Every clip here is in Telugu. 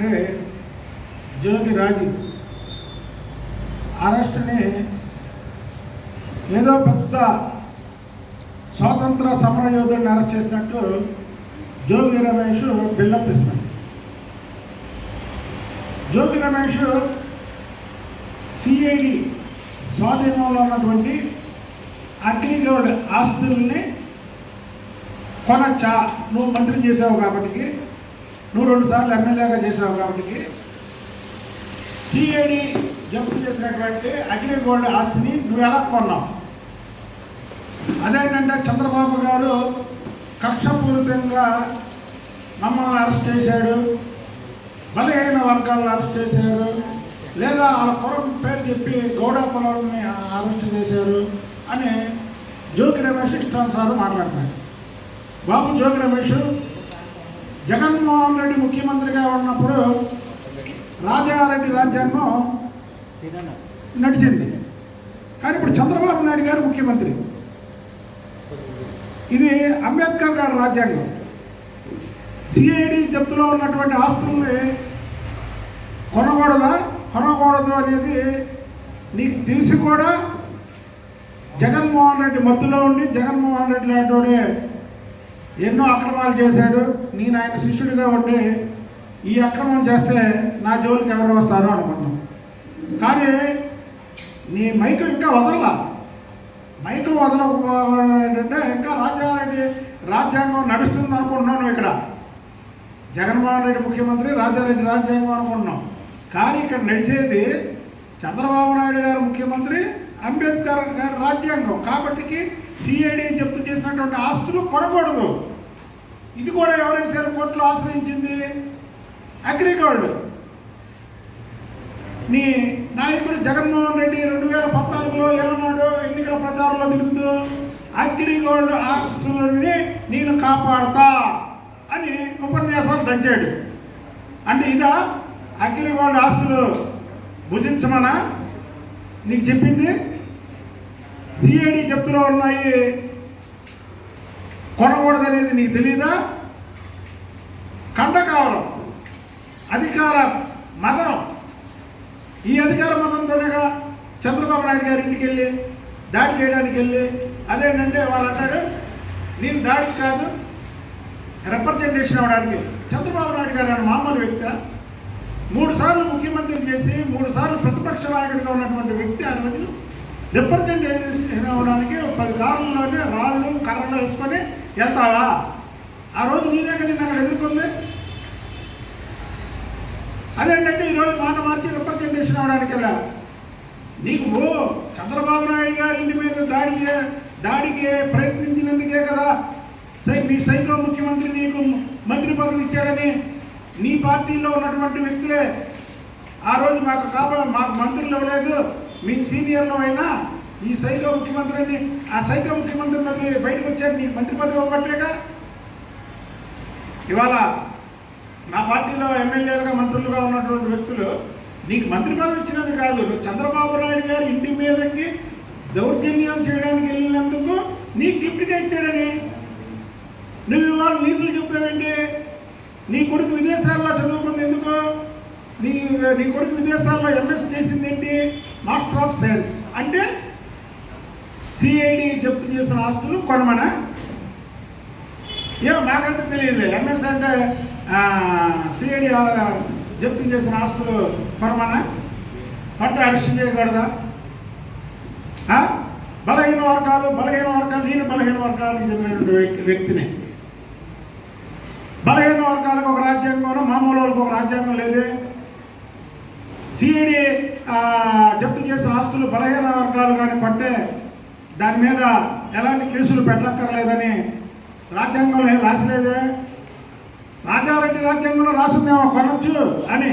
సెక్రటరీ జోగి రాజు అరెస్ట్ని ఏదో పెద్ద స్వాతంత్ర సమర యోధుడిని అరెస్ట్ చేసినట్టు జోగి రమేష్ బిల్డప్ ఇస్తున్నాడు. జోగి రమేష్ సిఐడి స్వాధీనంలో ఉన్నటువంటి అగ్రిగోల్డ్ ఆస్తుల్ని కొనచ్చా, నువ్వు మంత్రి చేసావు కాబట్టి, నువ్వు 2 సార్లు ఎమ్మెల్యేగా చేసావు కాబట్టి సిఐడి జప్తు చేసినటువంటి అగ్రిగోల్డ్ ఆస్తిని నువ్వు ఎలా కొన్నావు? అదేంటంటే చంద్రబాబు గారు కక్షపూరితంగా మమ్మల్ని అరెస్ట్ చేశాడు, బలహీన వర్గాలను అరెస్ట్ చేశారు, లేదా ఆ కులం పేరు చెప్పి గౌడ కులాలని అరెస్ట్ చేశారు అని జోగి రమేష్ ఇష్టానుసారం మాట్లాడుతున్నాడు. బాబు జోగి రమేష్ జగన్మోహన్ రెడ్డి ముఖ్యమంత్రిగా ఉన్నప్పుడు రాజారెడ్డి రాజ్యాంగం నడిచింది, కానీ ఇప్పుడు చంద్రబాబు నాయుడు గారు ముఖ్యమంత్రి. ఇది అంబేద్కర్ గారి రాజ్యాంగం. సిఐడి జప్తులో ఉన్నటువంటి ఆస్తుల్ని కొనకూడదు అనేది నీకు తెలిసి కూడా జగన్మోహన్ రెడ్డి మత్తులో ఉండి, జగన్మోహన్ రెడ్డి లాంటి ఎన్నో అక్రమాలు చేశాడు, నేను ఆయన శిష్యుడిగా ఉండి ఈ అక్రమం చేస్తే నా జోలికి ఎవరు వస్తారో అనుకున్నాం. కానీ నీ మైకు ఇంకా వదలలా. మైకు ఏంటంటే ఇంకా రాజారెడ్డి రాజ్యాంగం నడుస్తుంది అనుకుంటున్నాం. నువ్వు ఇక్కడ జగన్మోహన్ రెడ్డి ముఖ్యమంత్రి, రాజారెడ్డి రాజ్యాంగం అనుకుంటున్నాం. కానీ ఇక్కడ నడిచేది చంద్రబాబు నాయుడు గారు ముఖ్యమంత్రి, అంబేద్కర్ గారి రాజ్యాంగం. కాబట్టి సిఐడి జప్తు చేసినటువంటి ఆస్తులు కొనకూడదు. ఇది కూడా ఎవరైనా కోర్టులో ఆశ్రయించింది అగ్రిగోల్డ్. నీ నాయకుడు జగన్మోహన్ రెడ్డి 2014లో ఏమన్నాడు? ఎన్నికల ప్రచారంలో తిరుగుతూ అగ్రిగోల్డ్ ఆస్తులని నేను కాపాడుతా అని ఉపన్యాసాలు దంచాడు. అంటే ఇదా అగ్రిగోల్డ్ ఆస్తులు భుజించమనా నీకు చెప్పింది? సిఐడి జప్తులో ఉన్నాయి, కొనకూడదనేది నీకు తెలియదా? కండకావరం అధికార మతం. ఈ అధికార మతంతోనేగా చంద్రబాబు నాయుడు గారి ఇంటికి వెళ్ళి దాడి చేయడానికి వెళ్ళి అదేంటంటే వాళ్ళు అన్నాడు నేను దాడికి కాదు రిప్రజెంటేషన్ అవ్వడానికి. చంద్రబాబు నాయుడు గారు ఆయన మామూలు వ్యక్తి, 3 సార్లు ముఖ్యమంత్రి చేసి 3 సార్లు ప్రతిపక్ష నాయకుడిగా ఉన్నటువంటి వ్యక్తి ఆ రోజు రిప్రజెంటేషన్ అవ్వడానికి 10 కార్లలోనే రాళ్ళు కర్రలు వేసుకొని వెళ్తావా? ఆ రోజు నేనే కదా అక్కడ ఎదుర్కొంది. అదేంటంటే ఈరోజు మాట మార్చి రిప్రజెంటేషన్ అవ్వడానికి వెళ్ళా. నీకు చంద్రబాబు నాయుడు గారి ఇంటి మీద దాడికి ప్రయత్నించినందుకే కదా మీ సైకో ముఖ్యమంత్రి నీకు మంత్రి పదవి ఇచ్చాడని నీ పార్టీలో ఉన్నటువంటి వ్యక్తులే ఆ రోజు మాకు మంత్రులు ఇవ్వలేదు, మీ సీనియర్లు అయినా ఈ సైకో ముఖ్యమంత్రిని ఆ సైకో ముఖ్యమంత్రి మళ్ళీ బయటకు వచ్చారు, నీకు మంత్రి పదవి ఇవ్వట్లేగా. ఇవాళ నా పార్టీలో ఎమ్మెల్యేలుగా మంత్రులుగా ఉన్నటువంటి వ్యక్తులు నీకు మంత్రి పదవి ఇచ్చినది కాదు, నువ్వు చంద్రబాబు నాయుడు గారి ఇంటి మీదకి దౌర్జన్యం చేయడానికి వెళ్ళినందుకు నీకు గిఫ్ట్గా ఇచ్చాడని నువ్వు ఇవాళ నీతులు చెప్తావేంటి? నీ కొడుకు విదేశాల్లో చదువుకుంది ఎందుకు? నీ కొడుకు విదేశాల్లో ఎంఎస్ చేసింది ఏంటి? Master of science. అంటే సిఐడి జప్తు చేసిన ఆస్తులు కొనమనా? ఏమో నాకైతే తెలియదు. ఎంఎస్ అంటే సిఐడి జప్తు చేసిన ఆస్తులు కొనమనా? పట్టు అరెస్ట్ చేయకూడదా? బలహీన వర్గాలు నేను బలహీన వర్గాలకు చెందినటువంటి వ్యక్తిని. బలహీన వర్గాలకు ఒక రాజ్యాంగం, మామూలు వాళ్ళకి ఒక రాజ్యాంగం లేదే. సిఐడి జప్తు చేసిన ఆస్తులు బలహీన వర్గాలు కానీ పట్టే దాని మీద ఎలాంటి కేసులు పెట్టక్కర్లేదని రాజ్యాంగంలో ఏం రాసలేదే. రాజారెడ్డి రాజ్యాంగంలో రాసిందేమో కొనొచ్చు అని,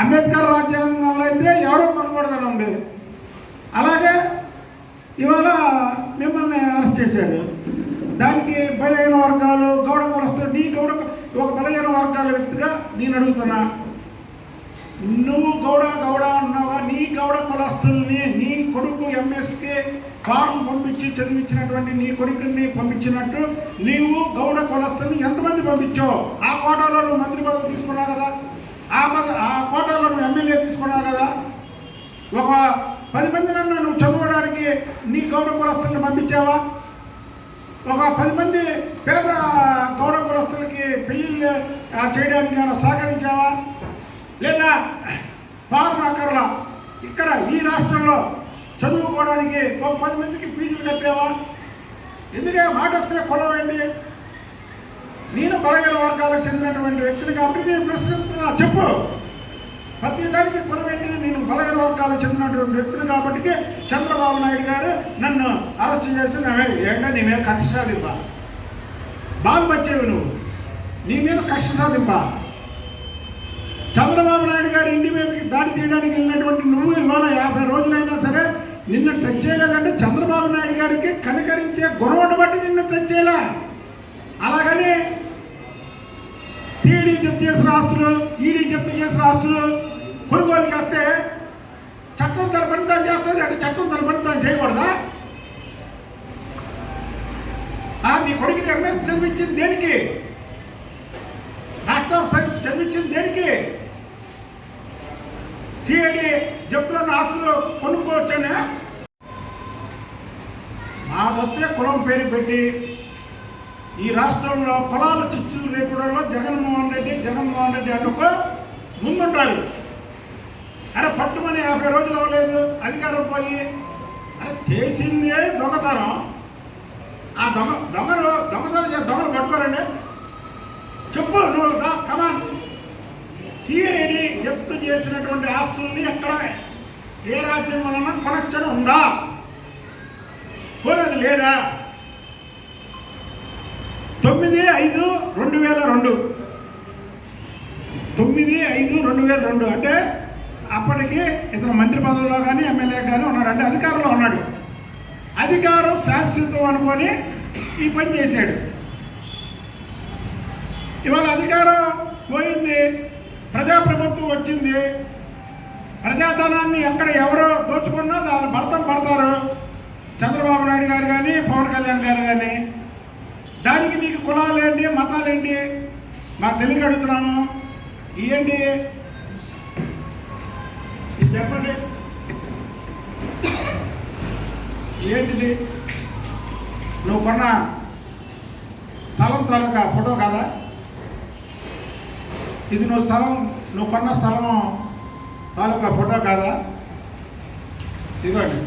అంబేద్కర్ రాజ్యాంగంలో అయితే ఎవరో కొనకూడదని ఉంది. అలాగే ఇవాళ మిమ్మల్ని అరెస్ట్ చేశాడు. దానికి బలహీన వర్గాలు గౌడ కులస్తులు, నీ ఒక బలహీన వర్గాల వ్యక్తిగా నేను అడుగుతున్నా, నువ్వు గౌడ అన్నావుగా, నీ గౌడ కులస్తుల్ని నీ కొడుకు ఎంఎస్కి ఫారం పంపించి చదివించినటువంటి నీ కొడుకుని పంపించినట్టు నీవు గౌడ కులస్తుల్ని ఎంతమంది పంపించావు? ఆ కోటాలో నువ్వు మంత్రి పదవి తీసుకున్నావు కదా. ఆ కోటాలో నువ్వు ఎమ్మెల్యే తీసుకున్నావు కదా, ఒక 10 మందినన్నా నువ్వు చదవడానికి నీ గౌడ కులస్తులను పంపించావా? ఒక 10 మంది పేద గౌడ కులస్తులకి పెళ్ళిళ్ళు చేయడానికి ఏమైనా సహకరించావా? లేదా ఫారం అక్కర్లా ఇక్కడ ఈ రాష్ట్రంలో చదువుకోవడానికి ఒక 10 మందికి ఫీజులు కట్టావా? ఎందుకే మాట వస్తే కులం ఏంటి? నేను బలహీన వర్గాలకు చెందినటువంటి వ్యక్తిని కాబట్టి నేను ప్రశ్నిస్తున్నా, చెప్పు. ప్రతి దానికి కులం ఏంటి? నేను బలహీన వర్గాలకు చెందినటువంటి వ్యక్తిని కాబట్టి చంద్రబాబు నాయుడు గారు నన్ను అరెస్ట్ చేసి ఏంటో నీ మీద కక్ష సాధింపా, బాగు వచ్చేవి నువ్వు, నీ మీద కక్ష సాధింపా. చంద్రబాబు నాయుడు గారు ఇంటి మీదకి దాడి చేయడానికి వెళ్ళినటువంటి నువ్వు ఇవాళ 50 రోజులైనా సరే నిన్ను టచ్ చేయలేదంటే చంద్రబాబు నాయుడు గారికి కనికరించే గుణం బట్టి నిన్ను టచ్ చేయలే. అలాగని సిఐడి జప్తు చేసిన ఆస్తులు, ఈడీ జప్తు చేసిన ఆస్తులు కొనుగోలు చేస్తే చట్టం తన పని తాను చేస్తుంది అంటే చట్టం తన పని తాను చేయకూడదా? నీ కొడుకుని ఎంఎస్ చదివించింది దేనికి? మాస్టర్ ఆఫ్ సైన్స్ చదివించింది దేనికి? సిఐడి జప్తులను ఆస్తులు కొనుక్కోవచ్చనే మాట వస్తే కులం పేరు పెట్టి ఈ రాష్ట్రంలో కులాల చిచ్చులు రేపడంలో జగన్మోహన్ రెడ్డి అనుకో ముందుంటారు. అరే పట్టుమని 50 రోజులు అవ్వలేదు అధికారం పోయి, అరే చేసిందే దొంగతనం. ఆ దొంగతనం పట్టుకోరండి, చెప్పు నువ్వు రా కమాన్. సిఐడి జప్తు చేసినటువంటి ఆస్తుల్ని ఎక్కడ ఏ రాజ్యంలోనన్నా కొనచ్చడం ఉందా? పోలేదు లేదా? 9/5/2002 9/5/2002 అంటే అప్పటికి ఇతను మంత్రి పదవిలో కానీ ఎమ్మెల్యే కానీ ఉన్నాడు, అంటే అధికారంలో ఉన్నాడు. అధికారం శాశ్వతం అనుకొని ఈ పని చేశాడు. ఇవాళ అధికారం పోయింది, ప్రజాప్రభుత్వం వచ్చింది. ప్రజాధనాన్ని ఎక్కడ ఎవరో దోచుకున్నా దాని భర్తం పడతారు చంద్రబాబు నాయుడు గారు కానీ పవన్ కళ్యాణ్ గారు కానీ. దానికి నీకు కులాలేంటి మతాలేంటి మాకు తెలియక అడుగుతున్నాము. ఏంటి ఇది చెప్పండి, ఏంటిది? నువ్వు కొన్న స్థలం తాలూకా ఫోటో కదా ఇది? నువ్వు కొన్న స్థలం తాలూకా ఫోటో కాదా? ఇదిగోండి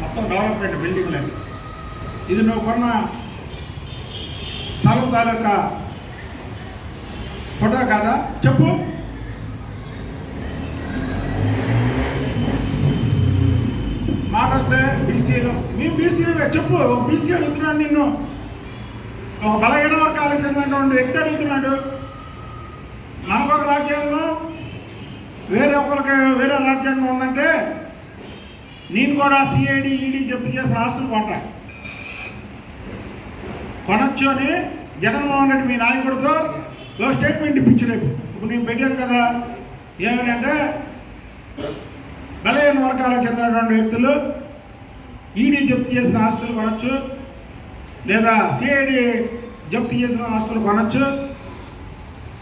మొత్తం డెవలప్మెంట్ బిల్డింగ్లే. ఇది నువ్వు కొన్న స్థలం తాలూకా ఫోటో కాదా? చెప్పు. మాట వస్తే బీసీలు, మేము బీసీలు చెప్పు. బీసీ అడుగుతున్నాడు నిన్ను, ఒక బలహీన వర్గాలకు చెందినటువంటి వ్యక్తి అడుగుతున్నాడు. మనకొక రాజ్యాంగం, వేరే రాజ్యాంగం ఉందంటే నేను కూడా సిఐడి ఈడీ జప్తు చేసిన ఆస్తులు కొనొచ్చు అని జగన్మోహన్ రెడ్డి మీ నాయకుడితో స్టేట్మెంట్ ఇప్పించు రేపు. ఇప్పుడు నేను పెట్టాను కదా, ఏమనంటే బలహీన వర్గాలకు చెందినటువంటి వ్యక్తులు ఈడీ జప్తు చేసిన ఆస్తులు కొనొచ్చు, లేదా సిఐడి జప్తు చేసిన ఆస్తులు కొనొచ్చు.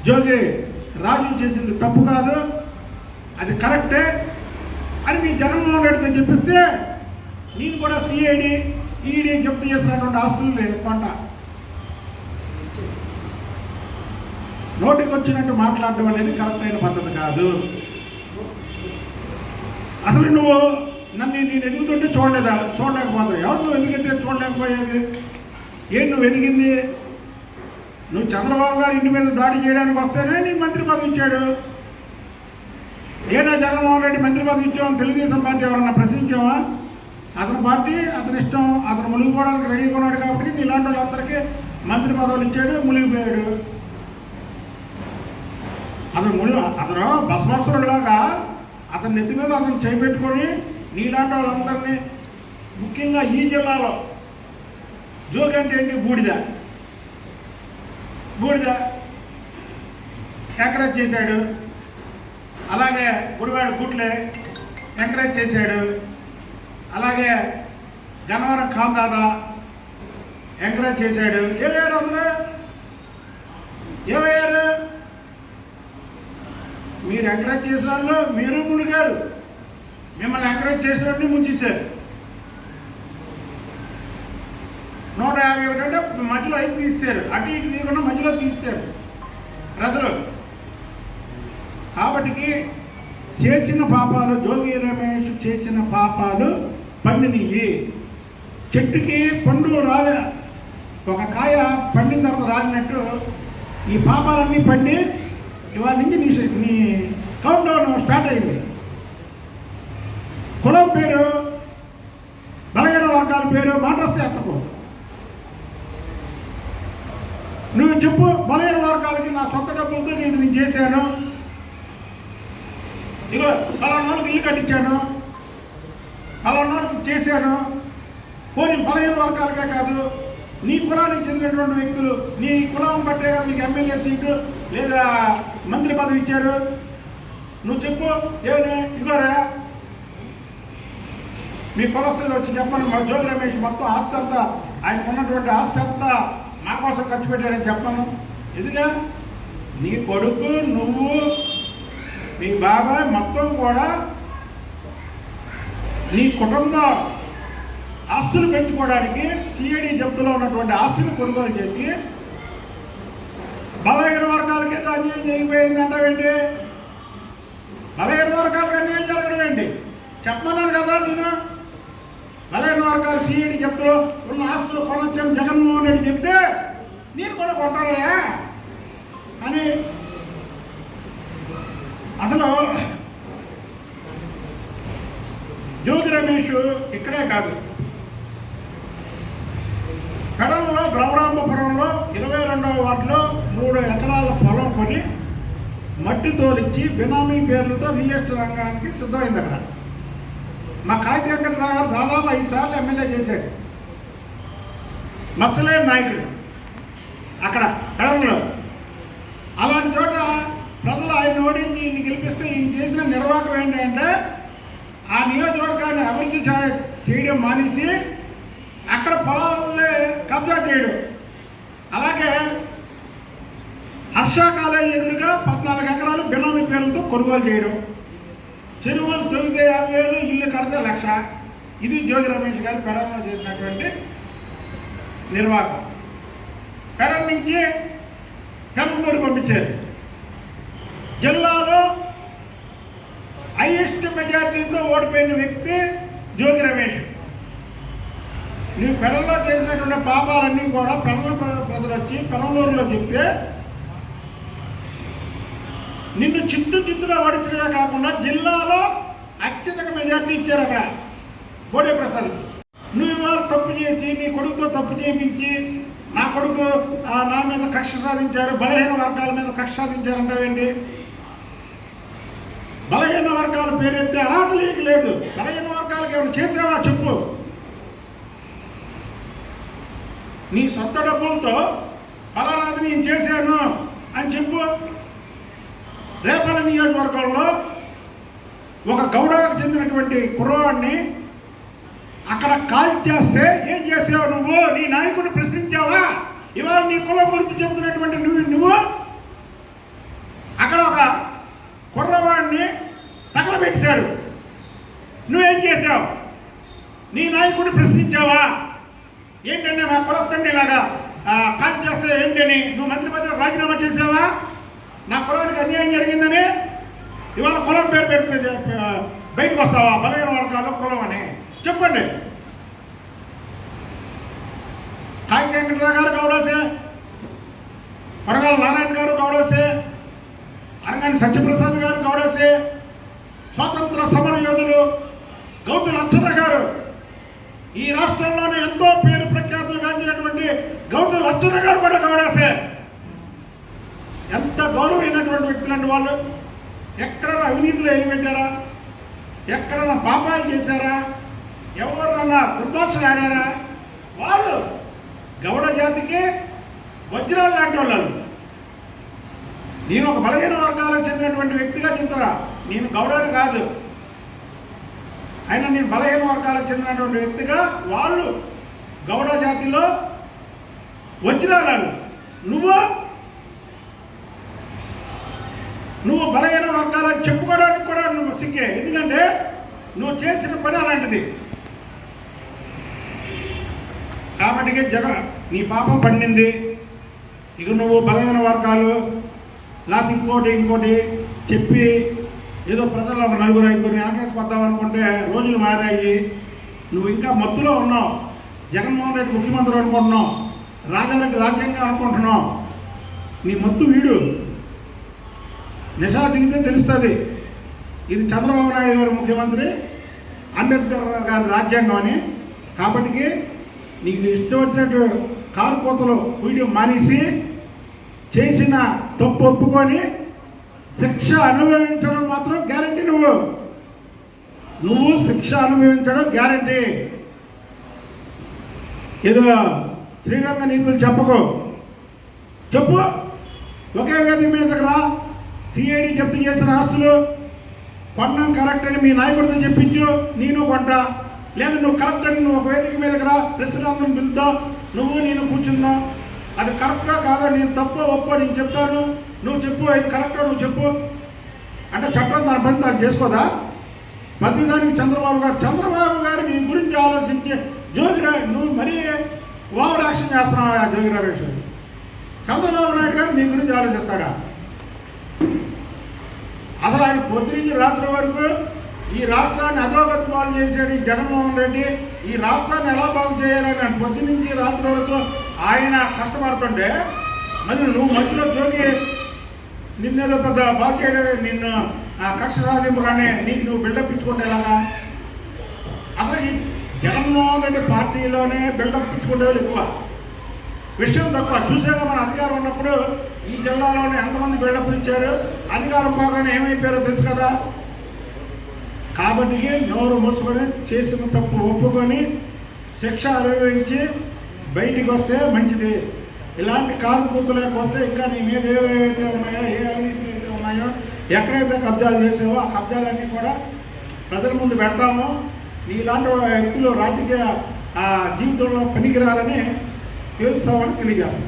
జోగి రాజు చేసింది తప్పు కాదు, అది కరెక్టే అని మీ జగన్మోహన్ రెడ్డితో చెప్పిస్తే నేను కూడా సిఐడి ఈడీ జప్తు చేసినటువంటి ఆస్తులు కొంట. నోటికి వచ్చినట్టు మాట్లాడడం అనేది కరెక్ట్ అయిన పద్ధతి కాదు. అసలు నువ్వు నేను ఎదుగుతుంటే చూడలేకపోతావు. ఎవరు నువ్వు ఎదిగితే చూడలేకపోయేది? ఏం నువ్వు ఎదిగింది? నువ్వు చంద్రబాబు గారు ఇంటి మీద దాడి చేయడానికి వస్తేనే నీకు మంత్రి పదవి ఇచ్చాడు. ఏనా జగన్మోహన్ రెడ్డి మంత్రి పదవి ఇచ్చామని తెలుగుదేశం పార్టీ ఎవరన్నా ప్రశ్నించావా? అతని పార్టీ అతని ఇష్టం, అతను మునిగిపోవడానికి రెడీగా ఉన్నాడు కాబట్టి ఇలాంటి వాళ్ళందరికీ మంత్రి పదవులు ఇచ్చాడు, మునిగిపోయాడు. అతను బసవసరులాగా అతని నెత్తి మీద అతను చేపెట్టుకొని నీలాంటి వాళ్ళందరినీ, ముఖ్యంగా ఈ జిల్లాలో జోగి అంటే ఏంటి? బూడిద ఎంకరేజ్ చేశాడు. అలాగే గుడివాడ గుట్లే ఎంకరేజ్ చేశాడు. అలాగే గన్నవరం ఖాందాదా ఎంకరేజ్ చేశాడు. ఏమయ్యారు అందరూ? ఏమయ్యారు? మీరు ఎంకరేజ్ చేసిన వాళ్ళు మీరు మునిగారు, మిమ్మల్ని ఎంకరేజ్ చేసిన వాడిని ముంచేశారు. 151 అంటే మధ్యలో 5 తీశారు, అటు ఇటు తీయకుండా మధ్యలో తీశారు ప్రజలు. కాబట్టి చేసిన పాపాలు, జోగి రమేష్ చేసిన పాపాలు పండినవి. చెట్టుకి పండు రాలే, ఒక కాయ పండిన తర్వాత రాలినట్టు ఈ పాపాలన్నీ పండి ఇవాళ నుంచి నీ కౌంట్ డౌన్ స్టార్ట్ అయింది. కులం పేరు, బలహీన వర్గాల పేరు మాట వస్తే ఎత్తకు. నువ్వు చెప్పు, బలహీన వర్గాలకి నా సొంత డబ్బులతో నేను చేశాను, ఇగో పలానాళ్ళకి ఇల్లు కట్టించాను, పలానాళ్ళకి చేశాను. పోనీ బలహీన వర్గాలకే కాదు, నీ కులానికి చెందినటువంటి వ్యక్తులు, నీ కులం బట్టే కదా నీకు ఎమ్మెల్యే సీటు లేదా మంత్రి పదవి ఇచ్చారు. నువ్వు చెప్పు, ఏమని ఇగోరా మీ కులస్తులు వచ్చి చెప్పండి, మా జోగి రమేష్ మొత్తం ఆస్తి అంతా, ఆయనకు ఉన్నటువంటి ఆస్తి అంతా మా కోసం ఖర్చు పెట్టాడని చెప్పాను. ఎందుగా నీ కొడుకు, నువ్వు, మీ బాబాయ్ మొత్తం కూడా నీ కుటుంబ ఆస్తులు పెంచుకోవడానికి సిఐడి జప్తులో ఉన్నటువంటి ఆస్తులు కొనుగోలు చేసి బలహీన వర్గాలకి ఏదో అన్యాయం జరిగిపోయింది అంటావేంటి? బలహీన వర్గాలకు అన్యాయం జరగడం ఏంటి? చెప్పమన్నాను కదా నేను. బలహీన వర్గాలు సిఐడి జప్తులో ఉన్న ఆస్తులు కొనొచ్చని జగన్మోహన్ రెడ్డి చెప్తే నేను కూడా కొట్టాలయా అని. అసలు జోగి రమేష్ ఇక్కడే కాదు, కడలలో బ్రహ్మరాంబపురంలో 22వ వార్డులో 3 ఎకరాల పొలం కొని మట్టి తోలిచ్చి బినామీ పేర్లతో రియల్ ఎస్టేట్ రంగానికి సిద్ధమైంది. అక్కడ మా కాగిత వెంకటరావు గారు దాదాపు 5 సార్లు ఎమ్మెల్యే చేశాడు, మచ్చలేని నాయకుడు అక్కడ కడలలో. అలాంటి చోట ప్రజలు ఆయన ఓడించి ఈయన గెలిపిస్తే ఈయన చేసిన నిర్వాహకం ఏంటంటే ఆ నియోజకవర్గాన్ని అభివృద్ధి చేయడం మానేసి అక్కడ పొలాలే కబ్జా చేయడం. అలాగే హర్ష కాలేజీ ఎదురుగా 14 ఎకరాలు బినామీ పేర్లతో కొనుగోలు చేయడం, చెరువులు తొలితే 50,000, ఇల్లు కడితే 1,00,000. ఇది జోగి రమేష్ గారు పెడల్లో చేసినటువంటి నిర్వాహకం. పెడల నుంచి కమ్మూరు పంపించారు. జిల్లాలో హైయెస్ట్ మెజార్టీతో ఓడిపోయిన వ్యక్తి జోగి రమేష్. నువ్వు పెడల్లో చేసినటువంటి పాపాలన్నీ కూడా పెడల ప్రజలు వచ్చి పెరంలూరులో చెప్తే నిన్ను చిత్తుగా ఓడించడమే కాకుండా జిల్లాలో అత్యధిక మెజార్టీ ఇచ్చారు అక్కడ బోడే ప్రసాద్. నువ్వు ఇవాళ తప్పు చేసి నీ కొడుకుతో తప్పు చేయించి నా కొడుకు నా మీద కక్ష సాధించారు, బలహీన వర్గాల మీద కక్ష సాధించారంటావేంటి? బలహీన వర్గాల పేరెత్తే అర్హత నీకు లేదు. బలహీన వర్గాలకు ఏమైనా చేసావా చెప్పు. నీ సొంత డబ్బులతో ఫలానాది నేను చేశాను అని చెప్పు. రేపల్లి నియోజకవర్గంలో ఒక గౌడకు చెందినటువంటి కుర్రవాడిని అక్కడ కాల్ చేస్తే ఏం చేసావు నువ్వు? నీ నాయకుడిని ప్రశ్నించావా? ఇవాళ నీ కులం గురించి చెబుతున్నటువంటి నువ్వు అక్కడ ఒక కుర్రవాడిని తగలబెట్టారు. నువ్వేం చేసావు? నీ నాయకుడిని ప్రశ్నించావా? ఏంటంటే మా కులస్తండి ఇలాగా కాల్ చేస్తే ఏంటని నువ్వు మంత్రి పదవి రాజీనామా చేసావా? నా కులానికి అన్యాయం జరిగిందని ఇవాళ కులం పేరు పెట్టి బయటకు వస్తావా? బలహీన వర్గాలు కులం అని చెప్పండి. కాగిత వెంకటరావు గారు గౌడసే, కొరగాల నారాయణ గారు గౌడసే, అనగాని సత్యప్రసాద్ గారు గౌడసే, స్వాతంత్ర సమర యోధులు గౌతు లచ్చన్న గారు, ఈ రాష్ట్రంలోనే ఎంతో పేరు ప్రఖ్యాతులు గాంచినటువంటి గౌతు లచ్చన్న గారు కూడా గౌడసే. ఎంత గౌరవమైనటువంటి వ్యక్తులండి వాళ్ళు. ఎక్కడన్నా అవినీతిలో ఎలిపెట్టారా? ఎక్కడన్నా పాపాలు చేశారా? ఎవరన్నా దుర్భాషలు ఆడారా? వాళ్ళు గౌడ జాతికి వజ్రాలు లాంటి వాళ్ళు. నేను ఒక బలహీన వర్గాలకు చెందినటువంటి వ్యక్తిగా చెప్తారా, నేను గౌడని కాదు, అయినా నేను బలహీన వర్గాలకు చెందినటువంటి వ్యక్తిగా వాళ్ళు గౌడ జాతిలో వజ్రాలు. నువ్వు నువ్వు బలహీన వర్గాలని చెప్పుకోవడానికి కూడా నువ్వు సిగ్గే, ఎందుకంటే నువ్వు చేసిన పని అలాంటిది. కాబట్టి నీ పాపం పండింది. ఇక నువ్వు బలహీన వర్గాలు లేకపోతే ఇంకోటి చెప్పి ఏదో ప్రజల్లో ఒక నలుగురు ఐదుగురిని వెనకేసుకొద్దాం అనుకుంటే రోజులు మారాయి. నువ్వు ఇంకా మత్తులో ఉన్నావు. జగన్మోహన్ రెడ్డి ముఖ్యమంత్రి అనుకుంటున్నావు, రాజారెడ్డి రాజ్యాంగం అనుకుంటున్నావు. నీ మత్తు వీడు నిషా దిగితే తెలుస్తుంది ఇది చంద్రబాబు నాయుడు గారు ముఖ్యమంత్రి, అంబేద్కర్ గారి రాజ్యాంగం అని. కాబట్టి నీకు ఇష్టం వచ్చినట్టు కారు కోతలు వీడియో మానేసి చేసిన తప్పు ఒప్పుకొని శిక్ష అనుభవించడం మాత్రం గ్యారంటీ. నువ్వు శిక్ష అనుభవించడం గ్యారంటీ. ఏదో శ్రీరంగ నీతులు చెప్పు. ఒకే వేదిక మీదకి రా. సిఐడి జప్తు చేసిన ఆస్తులు కొన్నాం కరెక్ట్ అని మీ నాయకుడితో చెప్పించు, నేను కొంటా. లేదా నువ్వు కరెక్ట్ అని నువ్వు ఒక వేదిక మీదకి రా, ప్రెసిడెంట్ని పిలుద్దాం, నేను కూర్చుందాం. అది కరెక్టా కాదా, నేను తప్పో ఒప్పో నేను చెప్తాను, నువ్వు చెప్పు. అది కరెక్టో నువ్వు చెప్పు అంటే చట్టం దాని పని దాన్ని చేసుకోదా? ప్రతిదానికి చంద్రబాబు గారు నీ గురించి ఆలోచించి నువ్వు మరీ ఓవర్ యాక్షన్ చేస్తున్నావు. జోగి రమేష్ చంద్రబాబు నాయుడు గారు నీ గురించి ఆలోచిస్తాడా? అసలు ఆయన పొద్దునుంచి రాత్రి వరకు ఈ రాష్ట్రాన్ని అధోగతి పాలు చేశాడు ఈ జగన్మోహన్ రెడ్డి. ఈ రాష్ట్రాన్ని ఎలా బాగు చేయాలని ఆయన పొద్దునుంచి రాత్రి వరకు ఆయన కష్టపడుతుంటే మరి నువ్వు మధ్యలో జోగి నిన్నేదో పెద్ద బాగు చేయడం, నిన్ను కక్ష సాధింపుగానే నీకు నువ్వు బిల్డప్ ఇచ్చుకుంటే ఎలాగా? అసలు ఈ జగన్మోహన్ రెడ్డి పార్టీలోనే బిల్డప్ ఇచ్చుకునే వాళ్ళు ఎక్కువ, విషయం తక్కువ. చూసాక మన అధికారం ఉన్నప్పుడు ఈ జిల్లాలోనే ఎంతమంది బిల్డప్లు ఇచ్చారు, అధికారం బాగానే ఏమైపోయారో తెలుసు కదా. కాబట్టి నోరు మూసుకొని చేసిన తప్పు ఒప్పుకొని శిక్ష అనుభవించి బయటికి వస్తే మంచిది. ఇలాంటి కారుకూతు లేకపోతే ఇంకా నీ మీద ఏవేవైతే ఉన్నాయో, ఏ అవినీతి అయితే ఉన్నాయో, ఎక్కడైతే కబ్జాలు చేసావో ఆ కబ్జాలన్నీ కూడా ప్రజల ముందు పెడతాము. ఇలాంటి వ్యక్తులు రాజకీయ జీవితంలో పనికిరాలని తెలుస్తామని తెలియజేస్తాం.